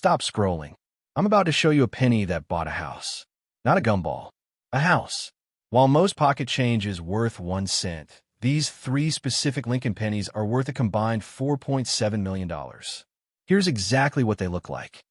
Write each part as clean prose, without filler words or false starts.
Stop scrolling. I'm about to show you a penny that bought a house. Not a gumball. A house. While most pocket change is worth 1 cent, these 3 specific Lincoln pennies are worth a combined $4.7 million. Here's exactly what they look like.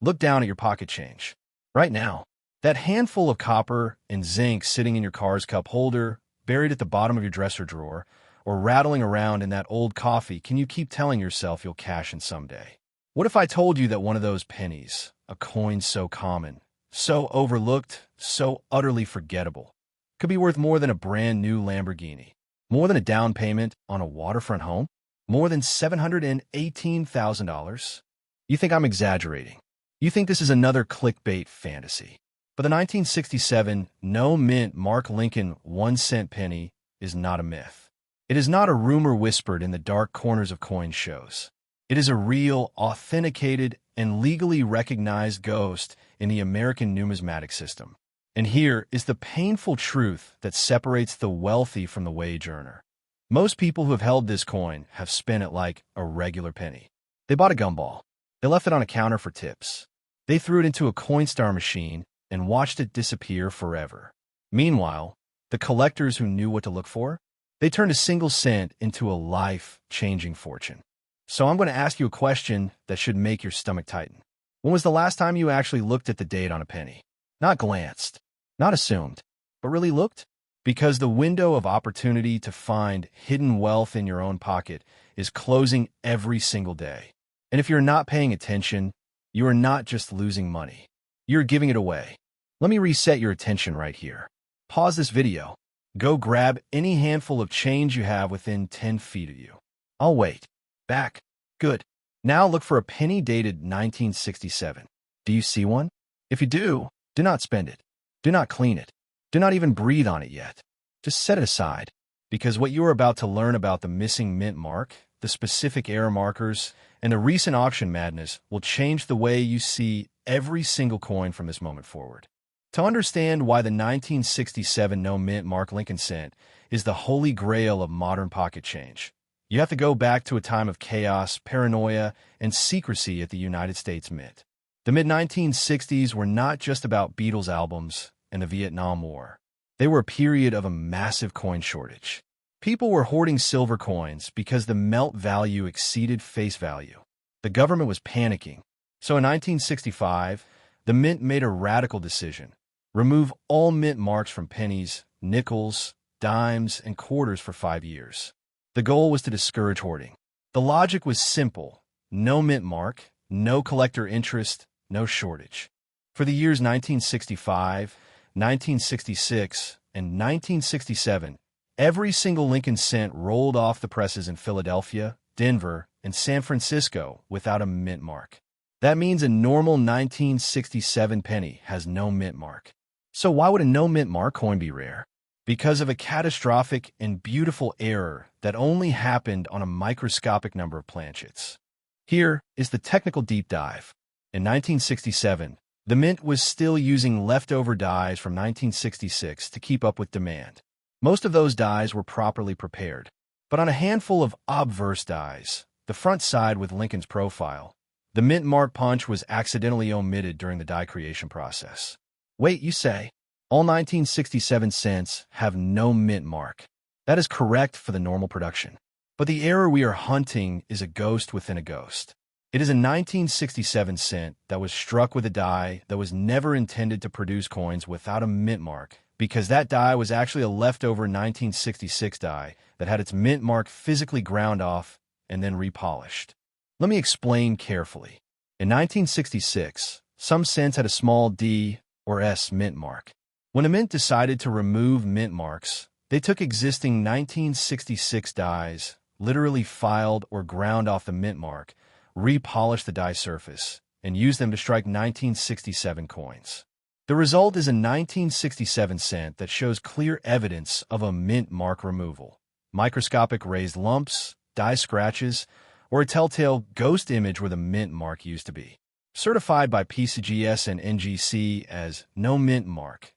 Look down at your pocket change. Right now, that handful of copper and zinc sitting in your car's cup holder, buried at the bottom of your dresser drawer, or rattling around in that old coffee, can you keep telling yourself you'll cash in someday? What if I told you that one of those pennies, a coin so common, so overlooked, so utterly forgettable, could be worth more than a brand new Lamborghini, more than a down payment on a waterfront home, more than $718,000? You think I'm exaggerating. You think this is another clickbait fantasy. But the 1967 no-mint Mark Lincoln 1-cent penny is not a myth. It is not a rumor whispered in the dark corners of coin shows. It is a real, authenticated, and legally recognized ghost in the American numismatic system. And here is the painful truth that separates the wealthy from the wage earner. Most people who have held this coin have spent it like a regular penny. They bought a gumball. They left it on a counter for tips. They threw it into a Coinstar machine and watched it disappear forever. Meanwhile, the collectors who knew what to look for, they turned a single cent into a life-changing fortune. So I'm going to ask you a question that should make your stomach tighten. When was the last time you actually looked at the date on a penny? Not glanced, not assumed, but really looked? Because the window of opportunity to find hidden wealth in your own pocket is closing every single day. And if you're not paying attention, you are not just losing money. You're giving it away. Let me reset your attention right here. Pause this video. Go grab any handful of change you have within 10 feet of you. I'll wait. Back. Good. Now look for a penny dated 1967. Do you see one? If you do not spend it. Do not clean it. Do not even breathe on it yet. Just set it aside. Because what you are about to learn about the missing mint mark, the specific error markers, and the recent auction madness will change the way you see every single coin from this moment forward. To understand why the 1967 no-mint Mark Lincoln cent is the holy grail of modern pocket change, you have to go back to a time of chaos, paranoia, and secrecy at the United States Mint. The mid-1960s were not just about Beatles albums and the Vietnam War. They were a period of a massive coin shortage. People were hoarding silver coins because the melt value exceeded face value. The government was panicking. So in 1965, the Mint made a radical decision. Remove all mint marks from pennies, nickels, dimes, and quarters for 5 years. The goal was to discourage hoarding. The logic was simple. No mint mark, no collector interest, no shortage. For the years 1965, 1966, and 1967, every single Lincoln cent rolled off the presses in Philadelphia, Denver, and San Francisco without a mint mark. That means a normal 1967 penny has no mint mark. So why would a no mint mark coin be rare? Because of a catastrophic and beautiful error that only happened on a microscopic number of planchets. Here is the technical deep dive. In 1967, the Mint was still using leftover dies from 1966 to keep up with demand. Most of those dies were properly prepared, but on a handful of obverse dies, the front side with Lincoln's profile, the mint mark punch was accidentally omitted during the die creation process. Wait, you say? All 1967 cents have no mint mark. That is correct for the normal production. But the error we are hunting is a ghost within a ghost. It is a 1967 cent that was struck with a die that was never intended to produce coins without a mint mark, because that die was actually a leftover 1966 die that had its mint mark physically ground off and then repolished. Let me explain carefully. In 1966, some cents had a small D or S mint mark. When a mint decided to remove mint marks, they took existing 1966 dies, literally filed or ground off the mint mark, repolished the die surface, and used them to strike 1967 coins. The result is a 1967 cent that shows clear evidence of a mint mark removal. Microscopic raised lumps, die scratches, or a telltale ghost image where the mint mark used to be. Certified by PCGS and NGC as no mint mark,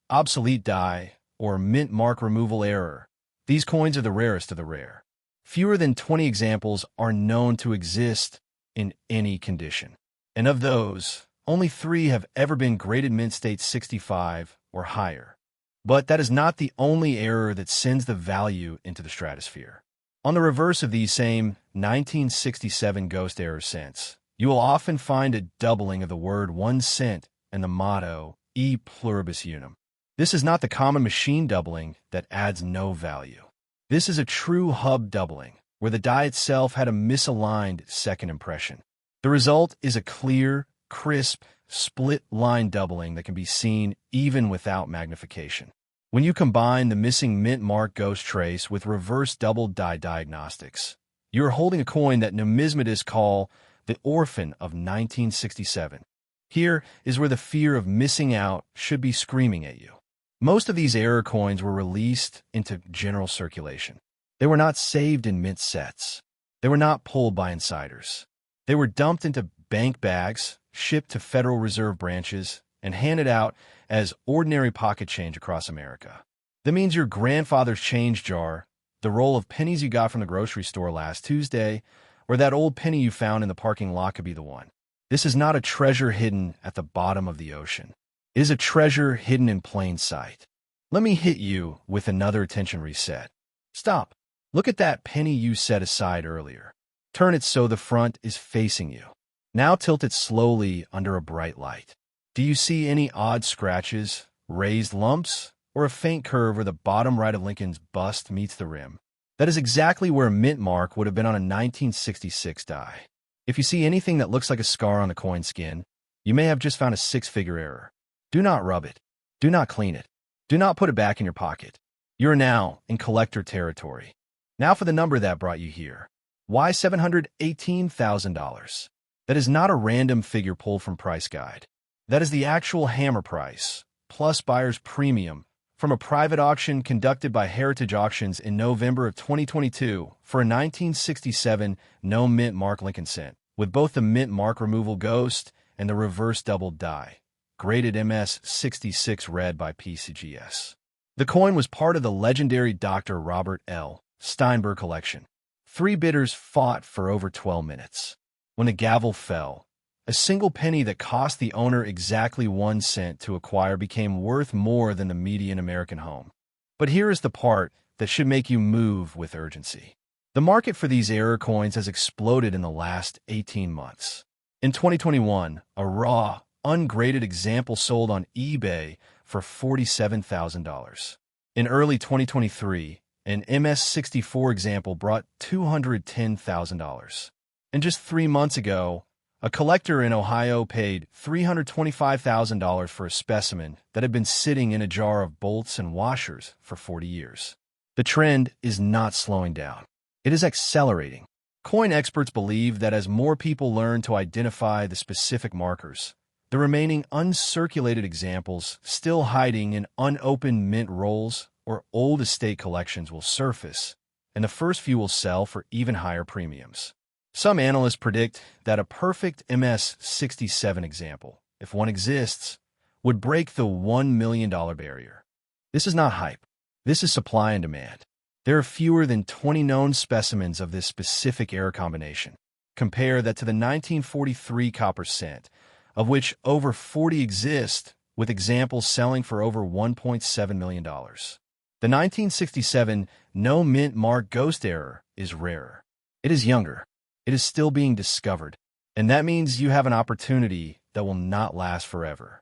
obsolete die, or mint mark removal error, these coins are the rarest of the rare. Fewer than 20 examples are known to exist in any condition. And of those, only 3 have ever been graded mint state 65 or higher. But that is not the only error that sends the value into the stratosphere. On the reverse of these same 1967 ghost error cents, you will often find a doubling of the word 1 cent and the motto E pluribus unum. This is not the common machine doubling that adds no value. This is a true hub doubling, where the die itself had a misaligned second impression. The result is a clear, crisp, split-line doubling that can be seen even without magnification. When you combine the missing mint mark ghost trace with reverse double die diagnostics, you are holding a coin that numismatists call the orphan of 1967. Here is where the fear of missing out should be screaming at you. Most of these error coins were released into general circulation. They were not saved in mint sets. They were not pulled by insiders. They were dumped into bank bags, shipped to Federal Reserve branches, and handed out as ordinary pocket change across America. That means your grandfather's change jar, the roll of pennies you got from the grocery store last Tuesday, or that old penny you found in the parking lot could be the one. This is not a treasure hidden at the bottom of the ocean. It is a treasure hidden in plain sight. Let me hit you with another attention reset. Stop. Look at that penny you set aside earlier. Turn it so the front is facing you. Now tilt it slowly under a bright light. Do you see any odd scratches, raised lumps, or a faint curve where the bottom right of Lincoln's bust meets the rim? That is exactly where a mint mark would have been on a 1966 die. If you see anything that looks like a scar on the coin skin, you may have just found a 6-figure error. Do not rub it. Do not clean it. Do not put it back in your pocket. You are now in collector territory. Now for the number that brought you here. Why $718,000? That is not a random figure pulled from Price Guide. That is the actual hammer price, plus buyer's premium, from a private auction conducted by Heritage Auctions in November of 2022 for a 1967 no mint mark Lincoln cent, with both the mint mark removal ghost and the reverse double die, graded MS-66 red by PCGS. The coin was part of the legendary Dr. Robert L. Steinberg collection. 3 bidders fought for over 12 minutes. When the gavel fell, a single penny that cost the owner exactly 1 cent to acquire became worth more than the median American home. But here is the part that should make you move with urgency. The market for these error coins has exploded in the last 18 months. In 2021, a raw, ungraded example sold on eBay for $47,000. In early 2023, an MS-64 example brought $210,000. And just 3 months ago, a collector in Ohio paid $325,000 for a specimen that had been sitting in a jar of bolts and washers for 40 years. The trend is not slowing down. It is accelerating. Coin experts believe that as more people learn to identify the specific markers, the remaining uncirculated examples still hiding in unopened mint rolls or old estate collections will surface, and the first few will sell for even higher premiums. Some analysts predict that a perfect MS-67 example, if one exists, would break the $1 million barrier. This is not hype. This is supply and demand. There are fewer than 20 known specimens of this specific error combination. Compare that to the 1943 copper cent, of which over 40 exist, with examples selling for over $1.7 million. The 1967 no mint mark ghost error is rarer. It is younger. It is still being discovered, and that means you have an opportunity that will not last forever.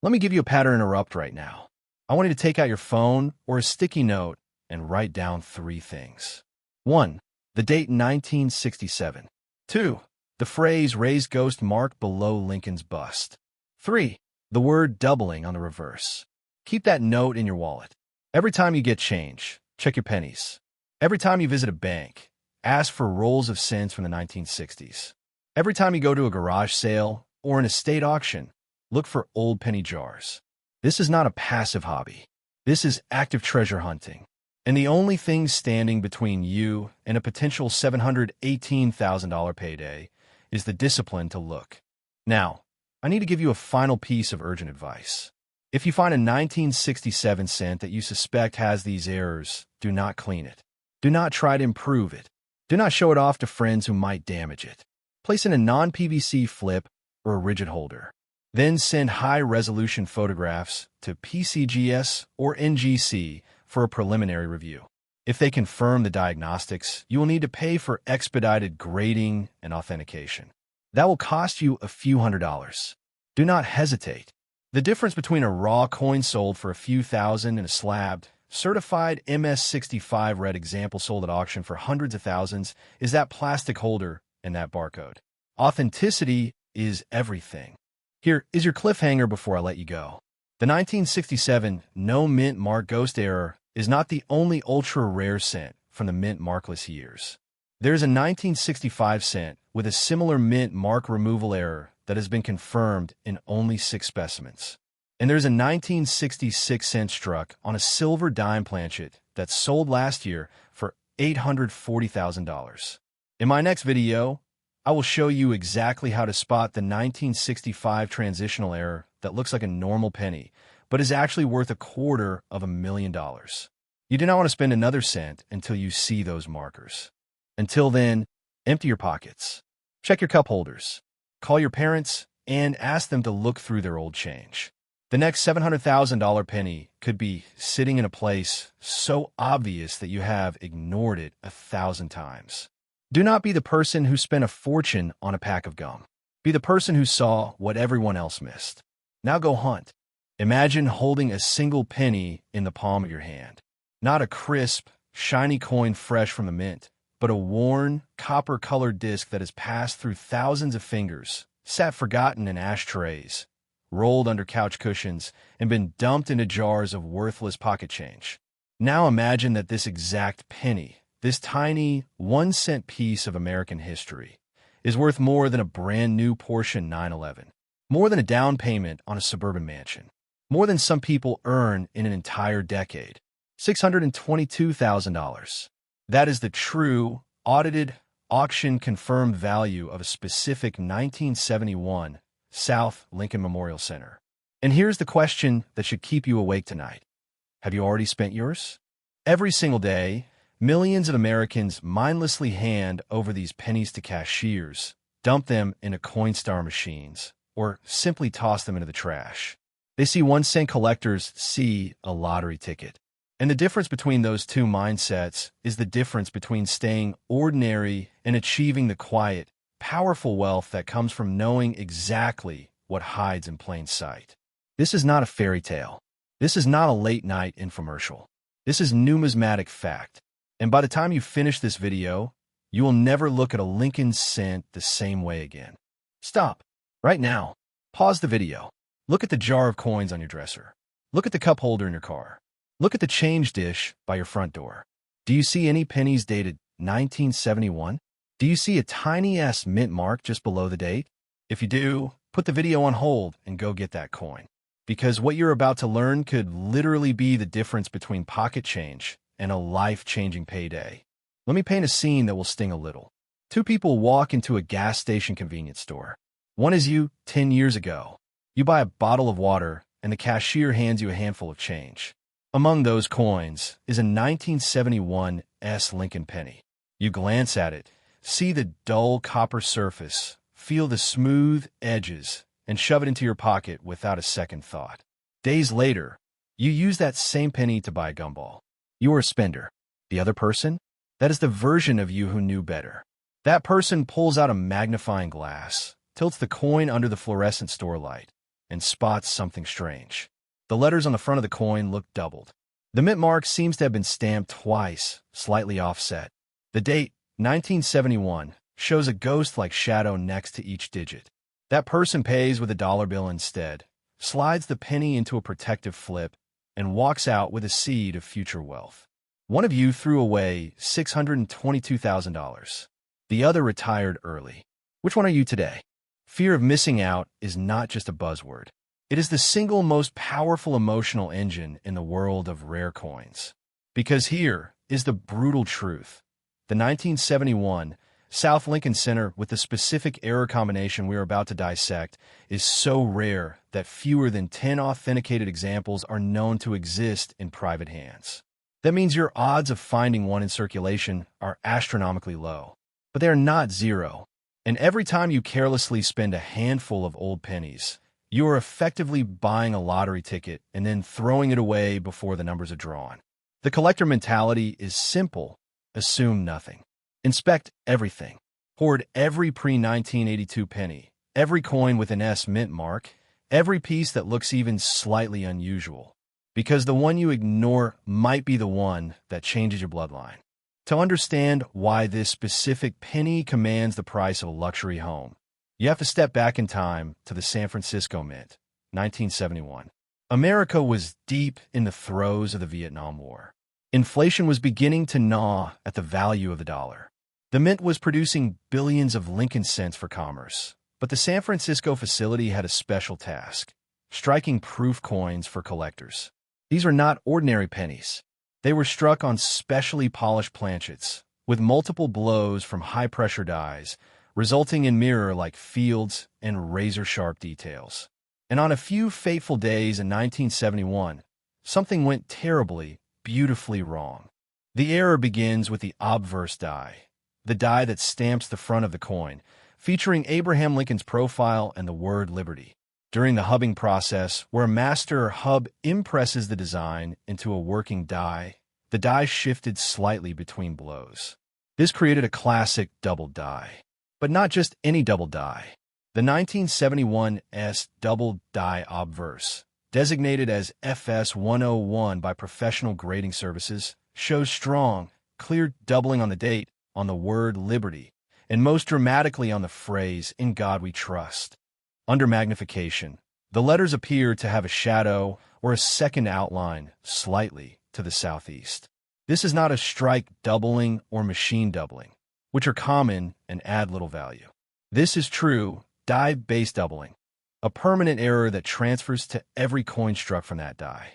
Let me give you a pattern interrupt right now. I want you to take out your phone or a sticky note and write down 3 things. 1. The date 1967. 2. The phrase raised ghost mark below Lincoln's bust. 3. The word doubling on the reverse. Keep that note in your wallet. Every time you get change, check your pennies. Every time you visit a bank, ask for rolls of cents from the 1960s. Every time you go to a garage sale or an estate auction, look for old penny jars. This is not a passive hobby. This is active treasure hunting. And the only thing standing between you and a potential $718,000 payday is the discipline to look. Now, I need to give you a final piece of urgent advice. If you find a 1967 cent that you suspect has these errors, do not clean it. Do not try to improve it. Do not show it off to friends who might damage it. Place in a non-PVC flip or a rigid holder. Then send high-resolution photographs to PCGS or NGC for a preliminary review. If they confirm the diagnostics, you will need to pay for expedited grading and authentication. That will cost you a few $100s. Do not hesitate. The difference between a raw coin sold for a few thousand and a slabbed, certified MS-65 red example sold at auction for hundreds of thousands is that plastic holder and that barcode. Authenticity is everything. Here is your cliffhanger before I let you go. The 1967 no mint mark ghost error is not the only ultra-rare cent from the mint markless years. There's a 1965 cent with a similar mint mark removal error that has been confirmed in only 6 specimens. And there's a 1966 cent struck on a silver dime planchet that sold last year for $840,000. In my next video, I will show you exactly how to spot the 1965 transitional error that looks like a normal penny, but is actually worth $250,000. You do not want to spend another cent until you see those markers. Until then, empty your pockets. Check your cup holders. Call your parents and ask them to look through their old change. The next $700,000 penny could be sitting in a place so obvious that you have ignored it 1,000 times. Do not be the person who spent a fortune on a pack of gum. Be the person who saw what everyone else missed. Now go hunt. Imagine holding a single penny in the palm of your hand. Not a crisp, shiny coin fresh from the mint, but a worn, copper-colored disc that has passed through thousands of fingers, sat forgotten in ashtrays, rolled under couch cushions, and been dumped into jars of worthless pocket change. Now imagine that this exact penny, this tiny 1-cent piece of American history, is worth more than a brand-new Porsche 911, more than a down payment on a suburban mansion, more than some people earn in an entire decade, $622,000. That is the true, audited, auction-confirmed value of a specific 1971 South Lincoln Memorial Center. And here's the question that should keep you awake tonight. Have you already spent yours? Every single day, millions of Americans mindlessly hand over these pennies to cashiers, dump them into Coinstar machines, or simply toss them into the trash. They see 1-cent collectors see a lottery ticket. And the difference between those two mindsets is the difference between staying ordinary and achieving the quiet, powerful wealth that comes from knowing exactly what hides in plain sight. This is not a fairy tale. This is not a late-night infomercial. This is numismatic fact. And by the time you finish this video, you will never look at a Lincoln cent the same way again. Stop. Right now. Pause the video. Look at the jar of coins on your dresser. Look at the cup holder in your car. Look at the change dish by your front door. Do you see any pennies dated 1971? Do you see a tiny-ass mint mark just below the date? If you do, put the video on hold and go get that coin. Because what you're about to learn could literally be the difference between pocket change and a life-changing payday. Let me paint a scene that will sting a little. 2 people walk into a gas station convenience store. One is you 10 years ago. You buy a bottle of water, and the cashier hands you a handful of change. Among those coins is a 1971 S. Lincoln penny. You glance at it, see the dull copper surface, feel the smooth edges, and shove it into your pocket without a second thought. Days later, you use that same penny to buy a gumball. You are a spender. The other person? That is the version of you who knew better. That person pulls out a magnifying glass, tilts the coin under the fluorescent store light, and spots something strange. The letters on the front of the coin look doubled. The mint mark seems to have been stamped twice, slightly offset. The date, 1971, shows a ghost-like shadow next to each digit. That person pays with a dollar bill instead, slides the penny into a protective flip, and walks out with a seed of future wealth. One of you threw away $622,000. The other retired early. Which one are you today? Fear of missing out is not just a buzzword. It is the single most powerful emotional engine in the world of rare coins. Because here is the brutal truth. The 1971 South Lincoln Center with the specific error combination we are about to dissect is so rare that fewer than 10 authenticated examples are known to exist in private hands. That means your odds of finding one in circulation are astronomically low. But they are not zero. And every time you carelessly spend a handful of old pennies, you are effectively buying a lottery ticket and then throwing it away before the numbers are drawn. The collector mentality is simple: assume nothing. Inspect everything. Hoard every pre-1982 penny, every coin with an S mint mark, every piece that looks even slightly unusual, because the one you ignore might be the one that changes your bloodline. To understand why this specific penny commands the price of a luxury home, you have to step back in time to the San Francisco Mint, 1971. America was deep in the throes of the Vietnam War. Inflation was beginning to gnaw at the value of the dollar. The Mint was producing billions of Lincoln cents for commerce, but the San Francisco facility had a special task: striking proof coins for collectors. These were not ordinary pennies. They were struck on specially polished planchets, with multiple blows from high-pressure dies, resulting in mirror-like fields and razor-sharp details. And on a few fateful days in 1971, something went terribly, beautifully wrong. The error begins with the obverse die, the die that stamps the front of the coin, featuring Abraham Lincoln's profile and the word liberty. During the hubbing process, where a master hub impresses the design into a working die, the die shifted slightly between blows. This created a classic double die. But not just any double die. The 1971 S double die obverse, designated as FS101 by Professional Grading Services, shows strong, clear doubling on the date, on the word liberty, and most dramatically on the phrase, "In God we trust." Under magnification, the letters appear to have a shadow or a second outline slightly to the southeast. This is not a strike doubling or machine doubling, which are common and add little value. This is true die-based doubling, a permanent error that transfers to every coin struck from that die.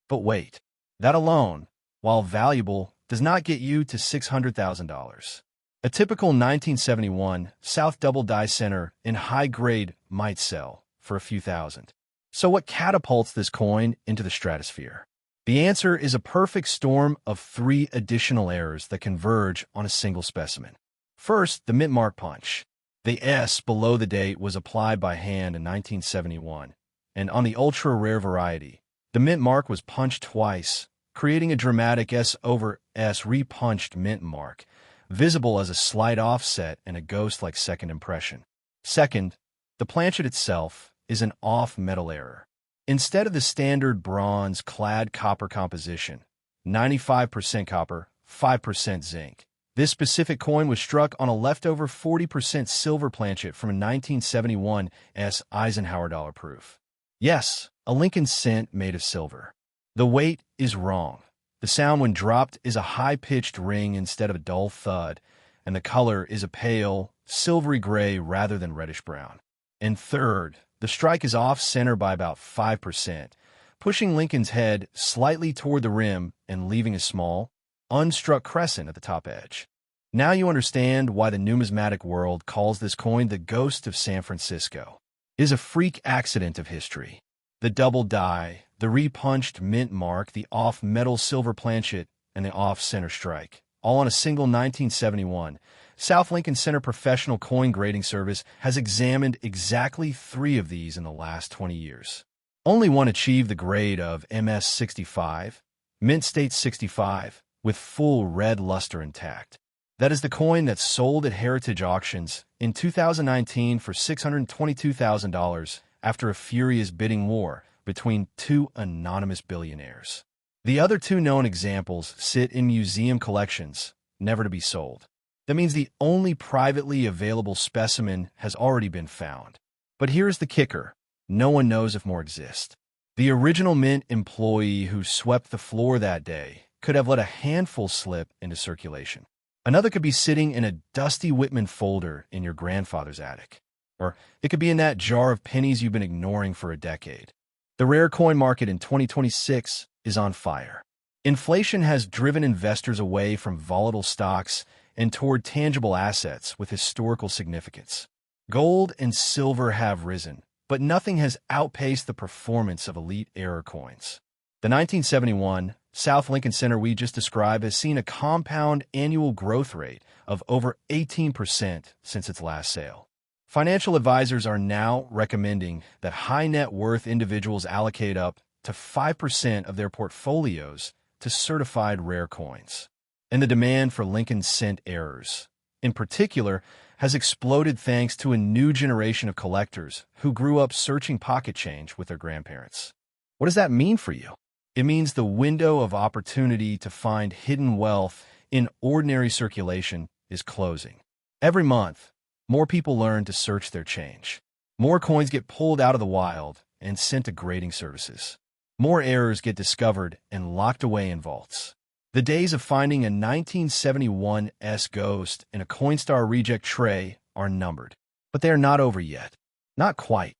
But wait, that alone, while valuable, does not get you to $600,000. A typical 1971 South Double Die Center in high grade might sell for a few thousand. So what catapults this coin into the stratosphere? The answer is a perfect storm of three additional errors that converge on a single specimen. First, the mint mark punch. The S below the date was applied by hand in 1971, and on the ultra-rare variety, the mint mark was punched twice, creating a dramatic S over S repunched mint mark, visible as a slight offset and a ghost-like second impression. Second, the planchet itself is an off-metal error. Instead of the standard bronze-clad copper composition, 95% copper, 5% zinc, this specific coin was struck on a leftover 40% silver planchet from a 1971 S Eisenhower dollar proof. Yes, a Lincoln cent made of silver. The weight is wrong. The sound when dropped is a high-pitched ring instead of a dull thud, and the color is a pale, silvery gray rather than reddish-brown. And third, the strike is off-center by about 5%, pushing Lincoln's head slightly toward the rim and leaving a small, unstruck crescent at the top edge. Now you understand why the numismatic world calls this coin the ghost of San Francisco. It is a freak accident of history. The double die, the repunched mint mark, the off-metal silver planchet, and the off-center strike, all on a single 1971. South Lincoln Center Professional Coin Grading Service has examined exactly 3 of these in the last 20 years. Only one achieved the grade of MS 65, Mint State 65, with full red luster intact. That is the coin that sold at Heritage Auctions in 2019 for $622,000 after a furious bidding war between 2 anonymous billionaires. The other 2 known examples sit in museum collections, never to be sold. That means the only privately available specimen has already been found. But here's the kicker: no one knows if more exist. The original Mint employee who swept the floor that day could have let a handful slip into circulation. Another could be sitting in a dusty Whitman folder in your grandfather's attic. Or it could be in that jar of pennies you've been ignoring for a decade. The rare coin market in 2026 is on fire. Inflation has driven investors away from volatile stocks and toward tangible assets with historical significance. Gold and silver have risen, but nothing has outpaced the performance of elite error coins. The 1971 South Lincoln Center we just described has seen a compound annual growth rate of over 18% since its last sale. Financial advisors are now recommending that high net worth individuals allocate up to 5% of their portfolios to certified rare coins. And the demand for Lincoln cent errors, in particular, has exploded thanks to a new generation of collectors who grew up searching pocket change with their grandparents. What does that mean for you? It means the window of opportunity to find hidden wealth in ordinary circulation is closing. Every month, more people learn to search their change. More coins get pulled out of the wild and sent to grading services. More errors get discovered and locked away in vaults. The days of finding a 1971 ghost in a Coinstar reject tray are numbered. But they are not over yet. Not quite.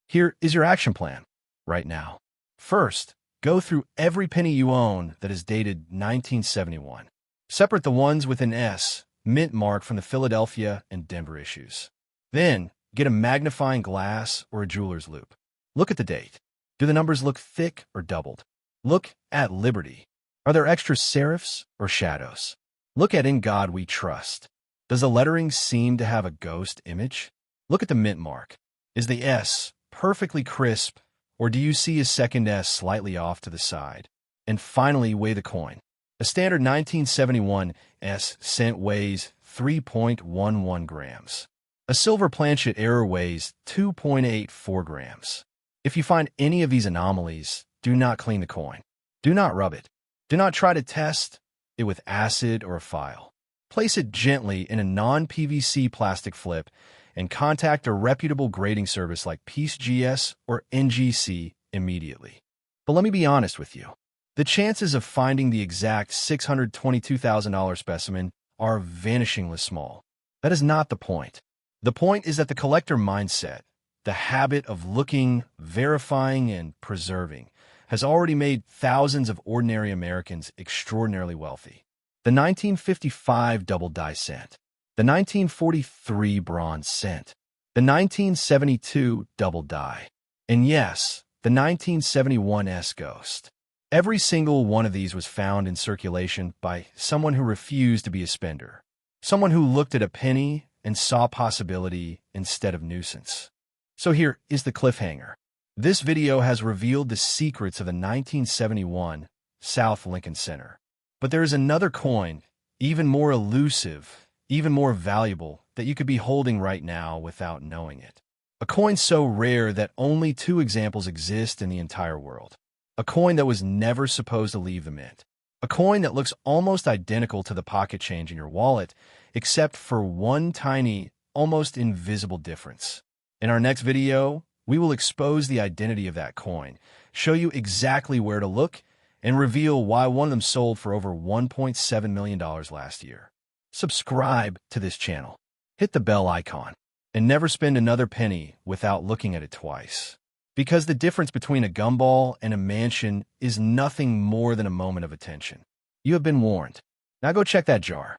Here is your action plan right now. First, go through every penny you own that is dated 1971. Separate the ones with an S, mint mark from the Philadelphia and Denver issues. Then, get a magnifying glass or a jeweler's loupe. Look at the date. Do the numbers look thick or doubled? Look at Liberty. Are there extra serifs or shadows? Look at In God We Trust. Does the lettering seem to have a ghost image? Look at the mint mark. Is the S perfectly crisp, or do you see a second S slightly off to the side? And finally, weigh the coin. A standard 1971 cent weighs 3.11 grams. A silver planchet error weighs 2.84 grams. If you find any of these anomalies, do not clean the coin. Do not rub it. Do not try to test it with acid or a file. Place it gently in a non-PVC plastic flip and contact a reputable grading service like PeaceGS or NGC immediately. But let me be honest with you. The chances of finding the exact $622,000 specimen are vanishingly small. That is not the point. The point is that the collector mindset, the habit of looking, verifying, and preserving, has already made thousands of ordinary Americans extraordinarily wealthy. The 1955 double die cent, the 1943 bronze cent, the 1972 double die, and yes, the 1971 ghost. Every single one of these was found in circulation by someone who refused to be a spender, someone who looked at a penny and saw possibility instead of nuisance. So here is the cliffhanger. This video has revealed the secrets of the 1971 South Lincoln Center. But there is another coin, even more elusive, even more valuable, that you could be holding right now without knowing it. A coin so rare that only 2 examples exist in the entire world. A coin that was never supposed to leave the mint. A coin that looks almost identical to the pocket change in your wallet, except for one tiny, almost invisible difference. In our next video, we will expose the identity of that coin, show you exactly where to look, and reveal why one of them sold for over $1.7 million last year. Subscribe to this channel, hit the bell icon, and never spend another penny without looking at it twice. Because the difference between a gumball and a mansion is nothing more than a moment of attention. You have been warned. Now go check that jar.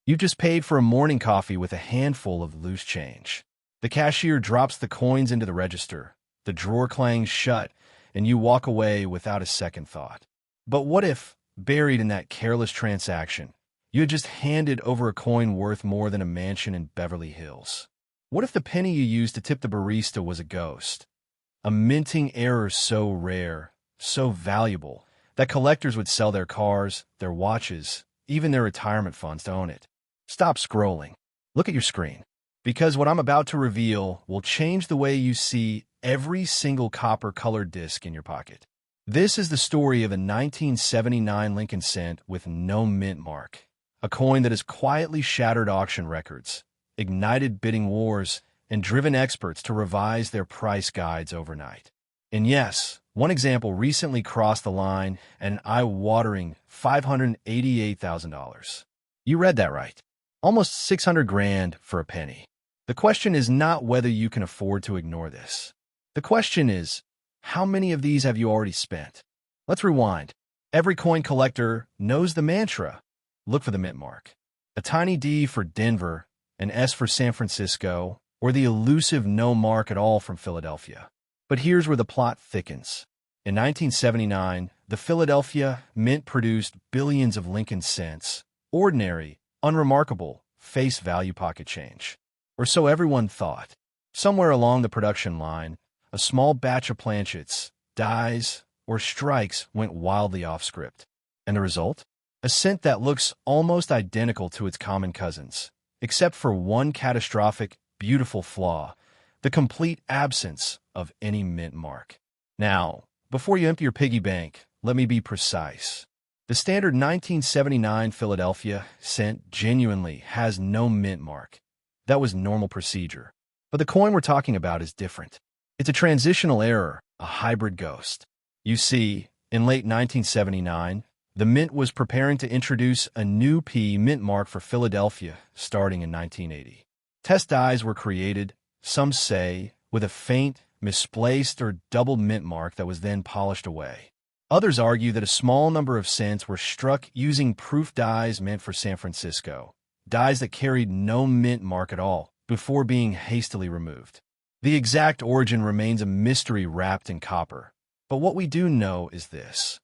You've just paid for a morning coffee with a handful of loose change. The cashier drops the coins into the register, the drawer clangs shut, and you walk away without a second thought. But what if, buried in that careless transaction, you had just handed over a coin worth more than a mansion in Beverly Hills? What if the penny you used to tip the barista was a ghost? A minting error so rare, so valuable, that collectors would sell their cars, their watches, even their retirement funds to own it. Stop scrolling. Look at your screen. Because what I'm about to reveal will change the way you see every single copper-colored disc in your pocket. This is the story of a 1979 Lincoln cent with no mint mark, a coin that has quietly shattered auction records, ignited bidding wars, and driven experts to revise their price guides overnight. And yes, one example recently crossed the line at an eye-watering $588,000. You read that right. Almost $600,000 for a penny. The question is not whether you can afford to ignore this. The question is, how many of these have you already spent? Let's rewind. Every coin collector knows the mantra. Look for the mint mark. A tiny D for Denver, an S for San Francisco, or the elusive no mark at all from Philadelphia. But here's where the plot thickens. In 1979, The Philadelphia Mint produced billions of Lincoln cents, ordinary, unremarkable, face value pocket change. Or so everyone thought. Somewhere along the production line, a small batch of planchets, dies, or strikes went wildly off script. And the result? A cent that looks almost identical to its common cousins, except for one catastrophic, beautiful flaw: the complete absence of any mint mark. Now, before you empty your piggy bank, let me be precise. The standard 1979 Philadelphia cent genuinely has no mint mark. That was normal procedure. But the coin we're talking about is different. It's a transitional error, a hybrid ghost. You see, in late 1979, the Mint was preparing to introduce a new P mint mark for Philadelphia starting in 1980. Test dies were created, some say, with a faint, misplaced, or double mint mark that was then polished away. Others argue that a small number of cents were struck using proof dies meant for San Francisco, dies that carried no mint mark at all, before being hastily removed. The exact origin remains a mystery wrapped in copper, but what we do know is this.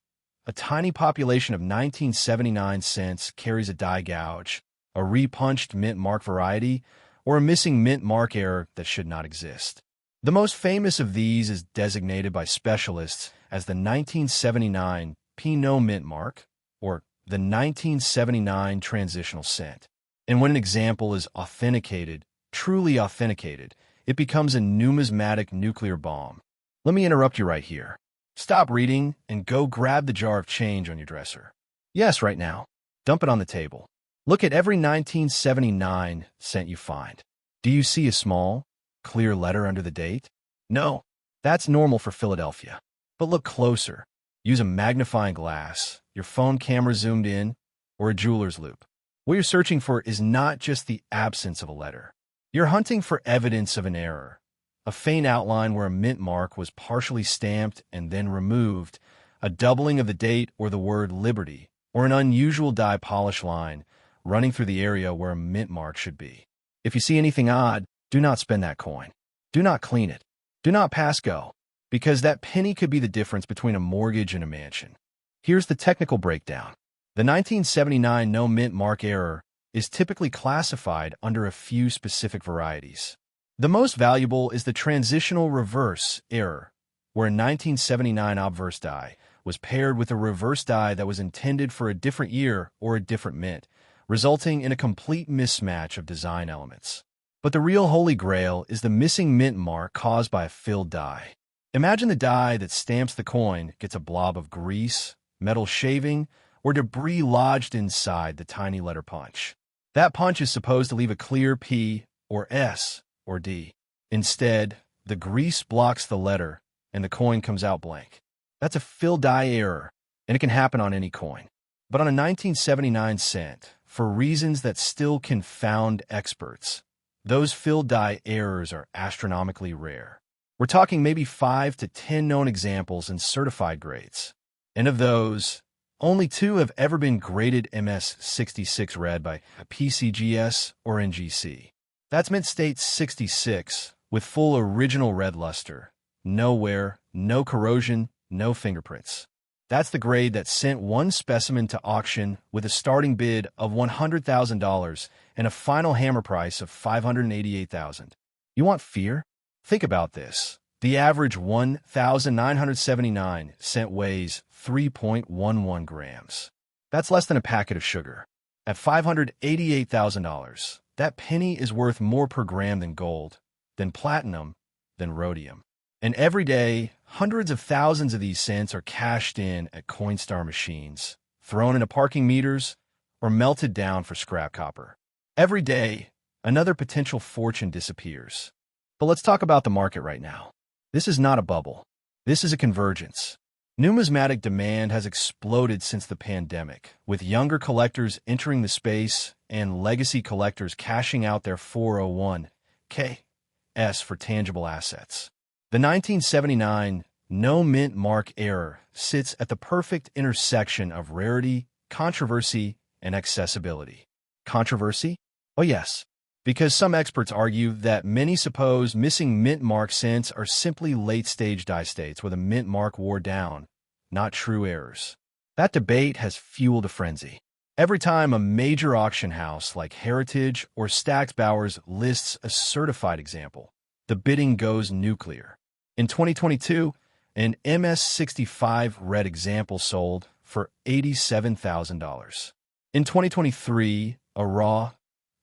A tiny population of 1979 cents carries a die gouge, a repunched mint mark variety, or a missing mint mark error that should not exist. The most famous of these is designated by specialists as the 1979 Pinot mint mark, or the 1979 transitional cent. And when an example is authenticated, truly authenticated, it becomes a numismatic nuclear bomb. Let me interrupt you right here. Stop reading and go grab the jar of change on your dresser. Yes, right now. Dump it on the table. Look at every 1979 cent you find. Do you see a small, clear letter under the date? No, that's normal for Philadelphia. But look closer. Use a magnifying glass, your phone camera zoomed in, or a jeweler's loupe. What you're searching for is not just the absence of a letter. You're hunting for evidence of an error. A faint outline where a mint mark was partially stamped and then removed, a doubling of the date or the word Liberty, or an unusual die polish line running through the area where a mint mark should be. If you see anything odd, do not spend that coin. Do not clean it. Do not pass go, because that penny could be the difference between a mortgage and a mansion. Here's the technical breakdown. The 1979 no mint mark error is typically classified under a few specific varieties. The most valuable is the transitional reverse error, where a 1979 obverse die was paired with a reverse die that was intended for a different year or a different mint, resulting in a complete mismatch of design elements. But the real holy grail is the missing mint mark caused by a filled die. Imagine the die that stamps the coin gets a blob of grease, metal shaving, or debris lodged inside the tiny letter punch. That punch is supposed to leave a clear P or S or D. Instead, the grease blocks the letter and the coin comes out blank. That's a fill die error, and it can happen on any coin. But on a 1979 cent, for reasons that still confound experts, those fill die errors are astronomically rare. We're talking maybe 5 to 10 known examples in certified grades. And of those, only 2 have ever been graded MS66 red by a PCGS or NGC. That's Mint State 66, with full original red luster. No wear, no corrosion, no fingerprints. That's the grade that sent one specimen to auction with a starting bid of $100,000 and a final hammer price of $588,000. You want fear? Think about this. The average 1,979 cent weighs 3.11 grams. That's less than a packet of sugar. At $588,000, that penny is worth more per gram than gold, than platinum, than rhodium. And every day, hundreds of thousands of these cents are cashed in at Coinstar machines, thrown into parking meters, or melted down for scrap copper. Every day, another potential fortune disappears. But let's talk about the market right now. This is not a bubble. This is a convergence. Numismatic demand has exploded since the pandemic, with younger collectors entering the space and legacy collectors cashing out their 401(k)s for tangible assets. The 1979 no mint mark error sits at the perfect intersection of rarity, controversy, and accessibility. Controversy? Oh yes, because some experts argue that many suppose missing mint mark cents are simply late-stage die states where the mint mark wore down, not true errors. That debate has fueled a frenzy. Every time a major auction house like Heritage or Stacked Bowers lists a certified example, the bidding goes nuclear. In 2022, an MS65 red example sold for $87,000. In 2023, a raw,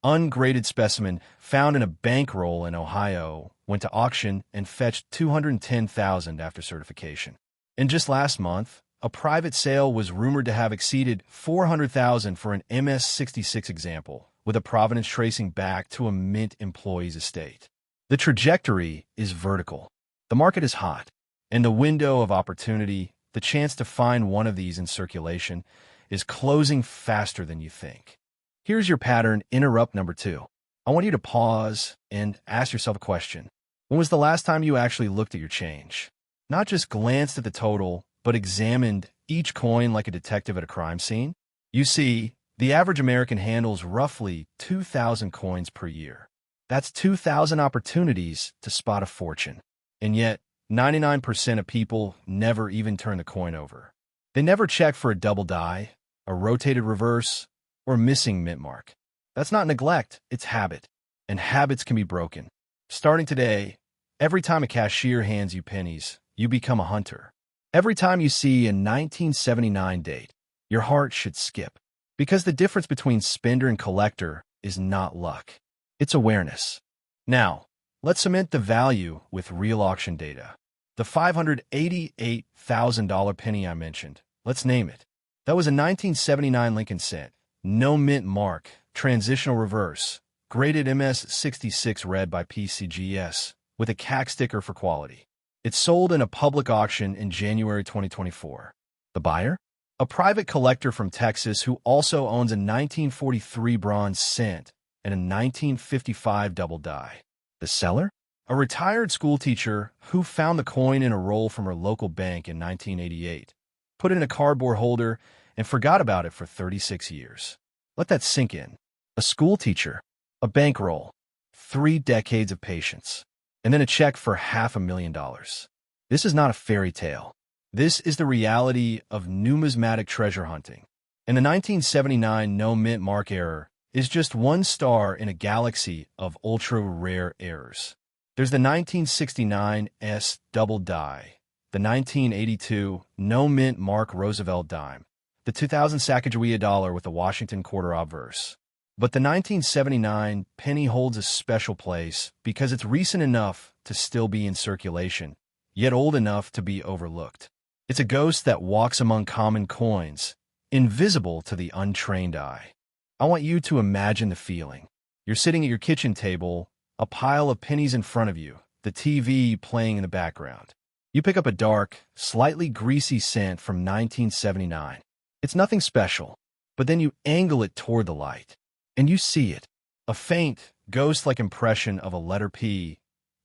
ungraded specimen found in a bankroll in Ohio went to auction and fetched $210,000 after certification. And just last month, a private sale was rumored to have exceeded $400,000 for an MS66 example, with a provenance tracing back to a Mint employee's estate. The trajectory is vertical. The market is hot, and the window of opportunity, the chance to find one of these in circulation, is closing faster than you think. Here's your pattern interrupt number 2. I want you to pause and ask yourself a question. When was the last time you actually looked at your change? Not just glanced at the total, but examined each coin like a detective at a crime scene? You see, the average American handles roughly 2,000 coins per year. That's 2,000 opportunities to spot a fortune. And yet, 99% of people never even turn the coin over. They never check for a double die, a rotated reverse, or missing mint mark. That's not neglect, it's habit. And habits can be broken. Starting today, every time a cashier hands you pennies, you become a hunter. Every time you see a 1979 date, your heart should skip. Because the difference between spender and collector is not luck. It's awareness. Now, let's cement the value with real auction data. The $588,000 penny I mentioned, let's name it. That was a 1979 Lincoln cent, no mint mark, transitional reverse, graded MS66 red by PCGS, with a CAC sticker for quality. It sold in a public auction in January 2024. The buyer? A private collector from Texas who also owns a 1943 bronze cent and a 1955 double die. The seller? A retired schoolteacher who found the coin in a roll from her local bank in 1988, put it in a cardboard holder, and forgot about it for 36 years. Let that sink in. A schoolteacher, a bankroll, 3 decades of patience, and then a check for $500,000. This is not a fairy tale. This is the reality of numismatic treasure hunting. And the 1979 no mint mark error is just one star in a galaxy of ultra-rare errors. There's the 1969 S double die, the 1982 no mint mark Roosevelt dime, the 2000 Sacagawea dollar with the Washington quarter obverse. But the 1979 penny holds a special place because it's recent enough to still be in circulation, yet old enough to be overlooked. It's a ghost that walks among common coins, invisible to the untrained eye. I want you to imagine the feeling. You're sitting at your kitchen table, a pile of pennies in front of you, the TV playing in the background. You pick up a dark, slightly greasy cent from 1979. It's nothing special, but then you angle it toward the light, and you see it. A faint, ghost-like impression of a letter P,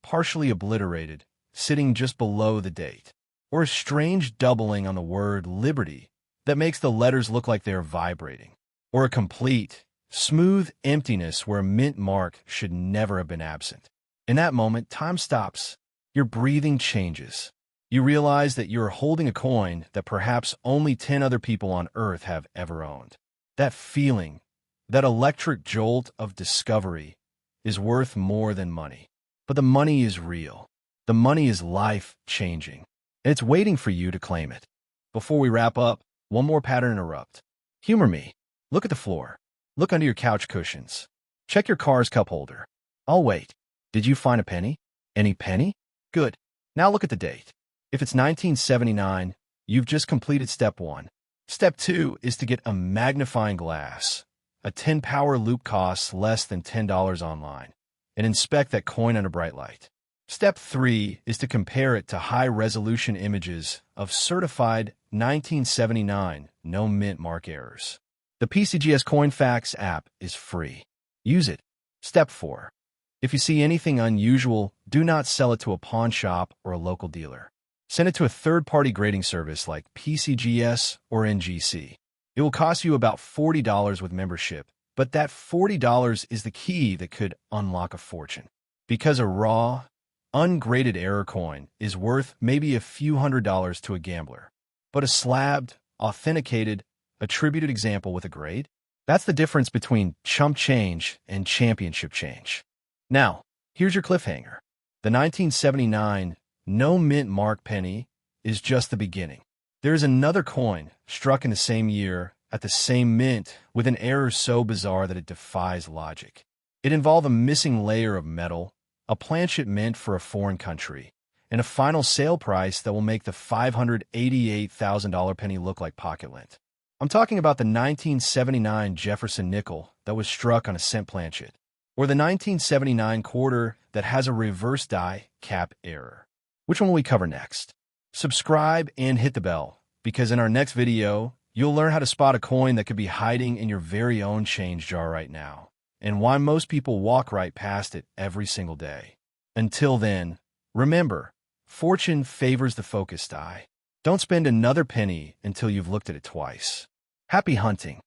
partially obliterated, sitting just below the date. Or a strange doubling on the word liberty that makes the letters look like they're vibrating. Or a complete, smooth emptiness where a mint mark should never have been absent. In that moment, time stops. Your breathing changes. You realize that you're holding a coin that perhaps only 10 other people on Earth have ever owned. That feeling, that electric jolt of discovery, is worth more than money. But the money is real. The money is life-changing. And it's waiting for you to claim it. Before we wrap up, one more pattern interrupt. Humor me. Look at the floor. Look under your couch cushions. Check your car's cup holder. I'll wait. Did you find a penny? Any penny? Good. Now look at the date. If it's 1979, you've just completed step 1. Step 2 is to get a magnifying glass. A 10-power loop costs less than $10 online. And inspect that coin under bright light. Step 3 is to compare it to high-resolution images of certified 1979 no mint mark errors. The PCGS CoinFacts app is free. Use it. Step 4. If you see anything unusual, do not sell it to a pawn shop or a local dealer. Send it to a third-party grading service like PCGS or NGC. It will cost you about $40 with membership, but that $40 is the key that could unlock a fortune. Because a raw, ungraded error coin is worth maybe a few $100s to a gambler. but a slabbed, authenticated, attributed example with a grade? That's the difference between chump change and championship change. Now, here's your cliffhanger. The 1979 no mint mark penny is just the beginning. There is another coin struck in the same year at the same mint with an error so bizarre that it defies logic. It involved a missing layer of metal, a planchet mint for a foreign country, and a final sale price that will make the $588,000 penny look like pocket lint. I'm talking about the 1979 Jefferson nickel that was struck on a cent planchet, or the 1979 quarter that has a reverse die cap error. Which one will we cover next? Subscribe and hit the bell, because in our next video, you'll learn how to spot a coin that could be hiding in your very own change jar right now, and why most people walk right past it every single day. Until then, remember, fortune favors the focused eye. Don't spend another penny until you've looked at it twice. Happy hunting!